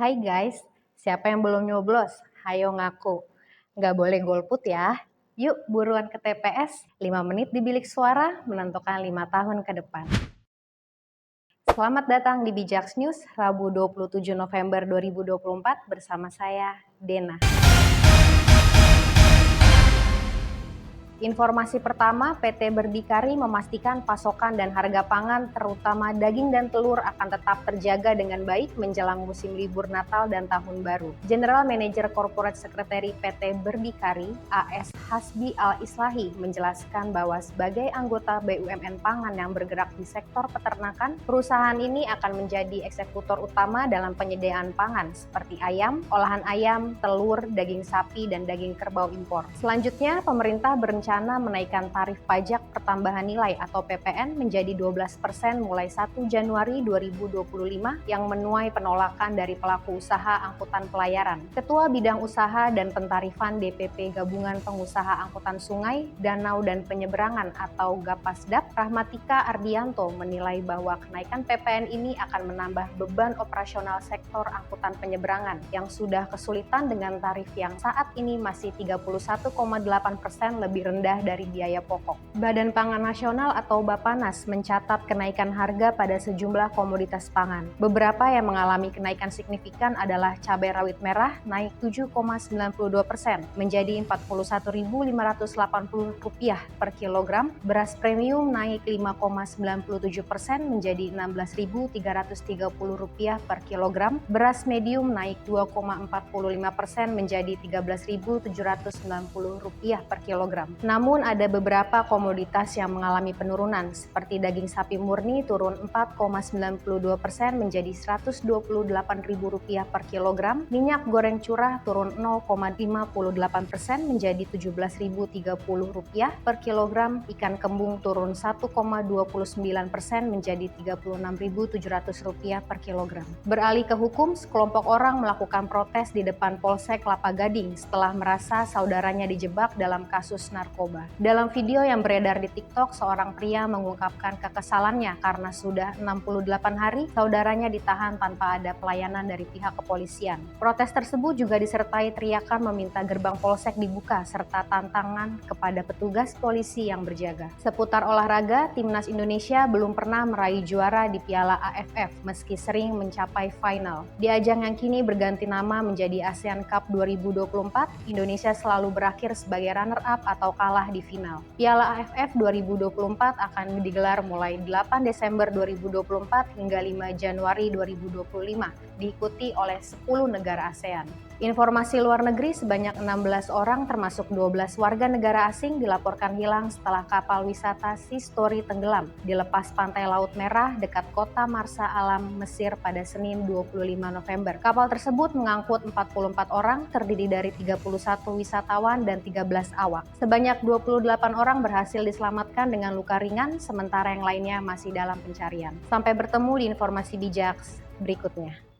Hai guys, siapa yang belum nyoblos? Hayo ngaku. Nggak boleh golput ya. Yuk buruan ke TPS, 5 menit di bilik suara menentukan 5 tahun ke depan. Selamat datang di Bijaks News, Rabu 27 November 2024 bersama saya, Dena. Informasi pertama, PT Berdikari memastikan pasokan dan harga pangan terutama daging dan telur akan tetap terjaga dengan baik menjelang musim libur Natal dan Tahun Baru. General Manager Corporate Secretary PT Berdikari, AS Hasbi Al-Islahi, menjelaskan bahwa sebagai anggota BUMN Pangan yang bergerak di sektor peternakan, perusahaan ini akan menjadi eksekutor utama dalam penyediaan pangan seperti ayam, olahan ayam, telur, daging sapi, dan daging kerbau impor. Selanjutnya, pemerintah berencana menaikkan tarif pajak pertambahan nilai atau PPN menjadi 12% mulai 1 Januari 2025 yang menuai penolakan dari pelaku usaha angkutan pelayaran. Ketua Bidang Usaha dan Pentarifan DPP Gabungan Pengusaha Angkutan Sungai, Danau dan Penyeberangan atau Gapasdap, Rahmatika Ardianto menilai bahwa kenaikan PPN ini akan menambah beban operasional sektor angkutan penyeberangan yang sudah kesulitan dengan tarif yang saat ini masih 31,8% lebih rendah dari biaya pokok. Badan Pangan Nasional atau Bappenas mencatat kenaikan harga pada sejumlah komoditas pangan. Beberapa yang mengalami kenaikan signifikan adalah cabai rawit merah naik 7,92% menjadi Rp41.580 per kilogram, beras premium naik 5,97% menjadi Rp16.330 per kilogram, beras medium naik 2,45% menjadi Rp13.790 per kilogram. Namun ada beberapa komoditas yang mengalami penurunan seperti daging sapi murni turun 4,92% menjadi Rp128.000 per kilogram, minyak goreng curah turun 0,58% menjadi Rp17.030 per kilogram, ikan kembung turun 1,29% menjadi Rp36.700 per kilogram. Beralih ke hukum, sekelompok orang melakukan protes di depan Polsek Kelapa Gading setelah merasa saudaranya dijebak dalam kasus narkoba. Dalam video yang beredar di TikTok, seorang pria mengungkapkan kekesalannya karena sudah 68 hari saudaranya ditahan tanpa ada pelayanan dari pihak kepolisian. Protes tersebut juga disertai teriakan meminta gerbang polsek dibuka serta tantangan kepada petugas polisi yang berjaga. Seputar olahraga, Timnas Indonesia belum pernah meraih juara di Piala AFF meski sering mencapai final. Di ajang yang kini berganti nama menjadi ASEAN Cup 2024, Indonesia selalu berakhir sebagai runner-up atau kalah di final. Piala AFF 2024 akan digelar mulai 8 Desember 2024 hingga 5 Januari 2025, diikuti oleh 10 negara ASEAN. Informasi luar negeri, sebanyak 16 orang termasuk 12 warga negara asing dilaporkan hilang setelah kapal wisata Sea Story tenggelam di lepas pantai Laut Merah dekat kota Marsa Alam, Mesir pada Senin 25 November. Kapal tersebut mengangkut 44 orang terdiri dari 31 wisatawan dan 13 awak. Sebanyak 28 orang berhasil diselamatkan dengan luka ringan, sementara yang lainnya masih dalam pencarian. Sampai bertemu di informasi bijaks berikutnya.